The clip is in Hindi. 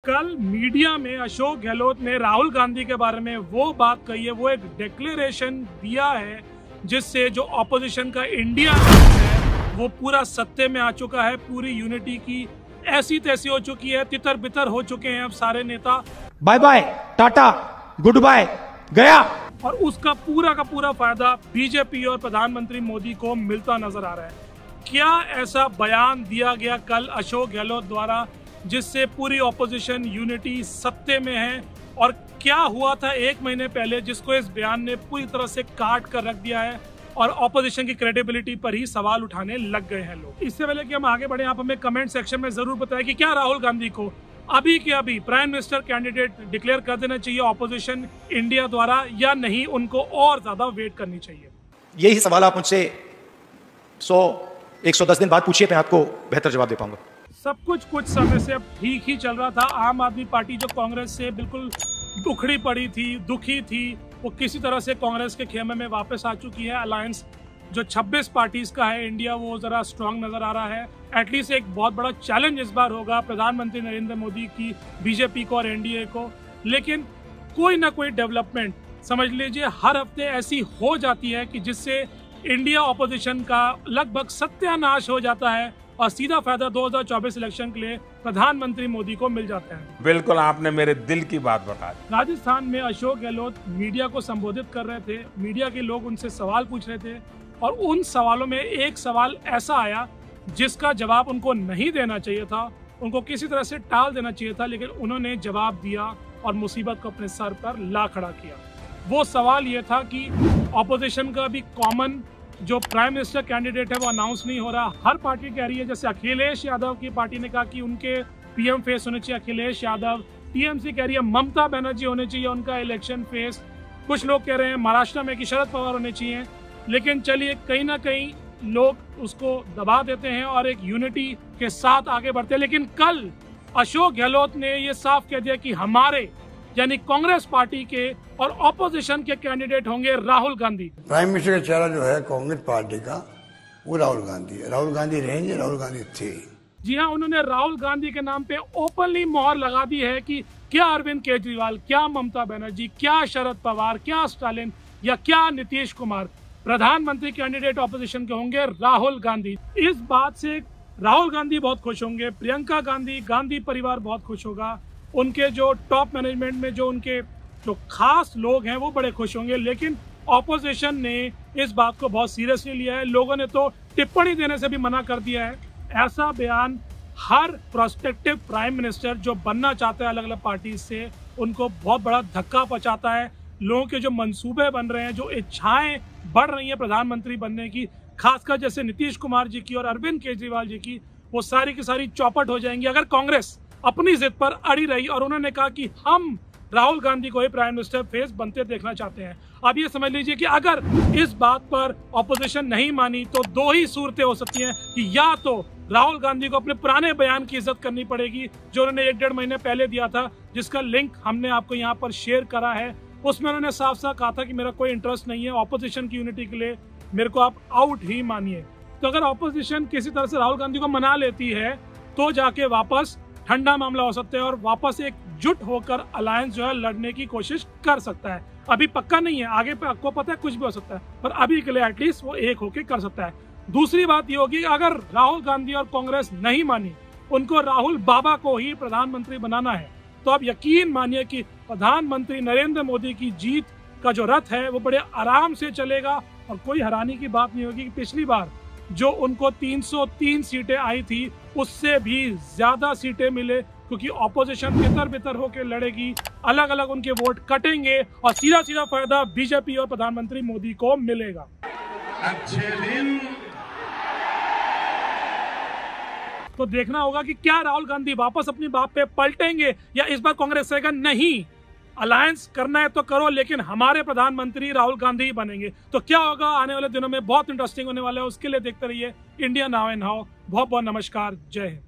कल मीडिया में अशोक गहलोत ने राहुल गांधी के बारे में वो बात कही है, वो एक डिक्लेरेशन दिया है जिससे जो ऑपोजिशन का इंडिया है वो पूरा सत्ते में आ चुका है। पूरी यूनिटी की ऐसी तैसी हो चुकी है, तितर बितर हो चुके हैं अब सारे नेता। Bye bye tata goodbye गया। और उसका पूरा का पूरा फायदा बीजेपी और प्रधानमंत्री मोदी को मिलता नजर आ रहा है। क्या ऐसा बयान दिया गया कल अशोक गहलोत द्वारा जिससे पूरी ऑपोजिशन यूनिटी सत्ते में है, और क्या हुआ था एक महीने पहले जिसको इस बयान ने पूरी तरह से काट कर रख दिया है और ऑपोजिशन की क्रेडिबिलिटी पर ही सवाल उठाने लग गए हैं लोग। इससे पहले कि हम आगे बढ़े, आप हमें कमेंट सेक्शन में जरूर बताएं कि क्या राहुल गांधी को अभी के अभी प्राइम मिनिस्टर कैंडिडेट डिक्लेयर कर देना चाहिए ऑपोजिशन इंडिया द्वारा, या नहीं उनको और ज्यादा वेट करनी चाहिए। यही सवाल आप मुझसे 100-110 दिन बाद पूछिए, मैं आपको बेहतर जवाब दे पाऊंगा। सब कुछ समय से अब ठीक ही चल रहा था। आम आदमी पार्टी जो कांग्रेस से बिल्कुल उखड़ी पड़ी थी, दुखी थी, वो किसी तरह से कांग्रेस के खेमे में वापस आ चुकी है। अलायंस जो 26 पार्टीज का है इंडिया, वो जरा स्ट्रांग नजर आ रहा है। एटलीस्ट एक बहुत बड़ा चैलेंज इस बार होगा प्रधानमंत्री नरेंद्र मोदी की बीजेपी को और एनडीए को। लेकिन कोई ना कोई डेवलपमेंट समझ लीजिए हर हफ्ते ऐसी हो जाती है कि जिससे इंडिया ऑपोजिशन का लगभग सत्यानाश हो जाता है और सीधा फायदा 2024 इलेक्शन के लिए प्रधानमंत्री मोदी को मिल जाता है। बिल्कुल, आपने मेरे दिल की बात बता दी। राजस्थान में अशोक गहलोत मीडिया को संबोधित कर रहे थे, मीडिया के लोग उनसे सवाल पूछ रहे थे और उन सवालों में एक सवाल ऐसा आया जिसका जवाब उनको नहीं देना चाहिए था, उनको किसी तरह से टाल देना चाहिए था, लेकिन उन्होंने जवाब दिया और मुसीबत को अपने सर पर ला खड़ा किया। वो सवाल ये था कि ऑपोजिशन का भी कॉमन जो प्राइम मिनिस्टर कैंडिडेट है वो अनाउंस नहीं हो रहा। हर पार्टी कह रही है, जैसे अखिलेश यादव की पार्टी ने कहा कि उनके पीएम फेस होने चाहिए अखिलेश यादव, टीएमसी कह रही है ममता बनर्जी होने चाहिए उनका इलेक्शन फेस, कुछ लोग कह रहे हैं महाराष्ट्र में कि शरद पवार होने चाहिए। लेकिन चलिए, कहीं ना कहीं लोग उसको दबा देते हैं और एक यूनिटी के साथ आगे बढ़ते हैं। लेकिन कल अशोक गहलोत ने ये साफ कह दिया कि हमारे यानी कांग्रेस पार्टी के और ऑपोजिशन के कैंडिडेट होंगे राहुल गांधी। प्राइम मिनिस्टर का चेहरा जो है कांग्रेस पार्टी का वो राहुल गांधी है। राहुल गांधी रहेंगे, राहुल गांधी थे। जी हाँ, उन्होंने राहुल गांधी के नाम पे ओपनली मोहर लगा दी है कि क्या अरविंद केजरीवाल, क्या ममता बनर्जी, क्या शरद पवार, क्या स्टालिन या क्या नीतीश कुमार प्रधानमंत्री कैंडिडेट ऑपोजिशन के होंगे राहुल गांधी। इस बात से राहुल गांधी बहुत खुश होंगे, प्रियंका गांधी, गांधी परिवार बहुत खुश होगा, उनके जो टॉप मैनेजमेंट में जो उनके जो खास लोग हैं वो बड़े खुश होंगे। लेकिन ऑपोजिशन ने इस बात को बहुत सीरियसली लिया है। लोगों ने तो टिप्पणी देने से भी मना कर दिया है। ऐसा बयान हर प्रोस्पेक्टिव प्राइम मिनिस्टर जो बनना चाहते हैं अलग अलग पार्टी से, उनको बहुत बड़ा धक्का पहुंचाता है। लोगों के जो मंसूबे बन रहे हैं, जो इच्छाएं बढ़ रही हैं प्रधानमंत्री बनने की, खासकर जैसे नीतीश कुमार जी की और अरविंद केजरीवाल जी की, वो सारी की सारी चौपट हो जाएंगी अगर कांग्रेस अपनी जिद पर अड़ी रही। और उन्होंने कहा कि हम राहुल गांधी को ही प्राइम मिनिस्टर फेस बनते देखना चाहते हैं। अब ये समझ लीजिए कि अगर इस बात पर ऑपोजिशन नहीं मानी तो दो ही सूरतें हो सकती हैं कि या तो राहुल गांधी को अपने पुराने बयान की इज्जत करनी पड़ेगी जो उन्होंने 1-1.5 महीने पहले दिया था, जिसका लिंक हमने आपको यहाँ पर शेयर करा है। उसमें उन्होंने साफ साफ कहा था कि मेरा कोई इंटरेस्ट नहीं है ऑपोजिशन की यूनिटी के लिए, मेरे को आप आउट ही मानिए। तो अगर ऑपोजिशन किसी तरह से राहुल गांधी को मना लेती है तो जाके वापस ठंडा मामला हो सकता है और वापस एकजुट होकर अलायंस जो है लड़ने की कोशिश कर सकता है। अभी पक्का नहीं है, आगे पे आपको पता है कुछ भी हो सकता है, पर अभी के लिए एटलीस्ट वो एक होके कर सकता है। दूसरी बात ये होगी, अगर राहुल गांधी और कांग्रेस नहीं मानी, उनको राहुल बाबा को ही प्रधानमंत्री बनाना है, तो आप यकीन मानिए कि प्रधानमंत्री नरेंद्र मोदी की जीत का जो रथ है वो बड़े आराम से चलेगा और कोई हैरानी की बात नहीं होगी कि पिछली बार जो उनको 303 सीटें आई थी उससे भी ज्यादा सीटें मिले, क्योंकि ऑपोजिशन तितर बितर होकर लड़ेगी, अलग अलग उनके वोट कटेंगे और सीधा सीधा फायदा बीजेपी और प्रधानमंत्री मोदी को मिलेगा। अच्छे दिन तो देखना होगा कि क्या राहुल गांधी वापस अपनी बात पे पलटेंगे या इस बार कांग्रेस कहेगा नहीं, अलायंस करना है तो करो, लेकिन हमारे प्रधानमंत्री राहुल गांधी ही बनेंगे। तो क्या होगा आने वाले दिनों में बहुत इंटरेस्टिंग होने वाला है। उसके लिए देखते रहिए इंडिया नाउ एंड हाउ। बहुत बहुत नमस्कार, जय हिंद।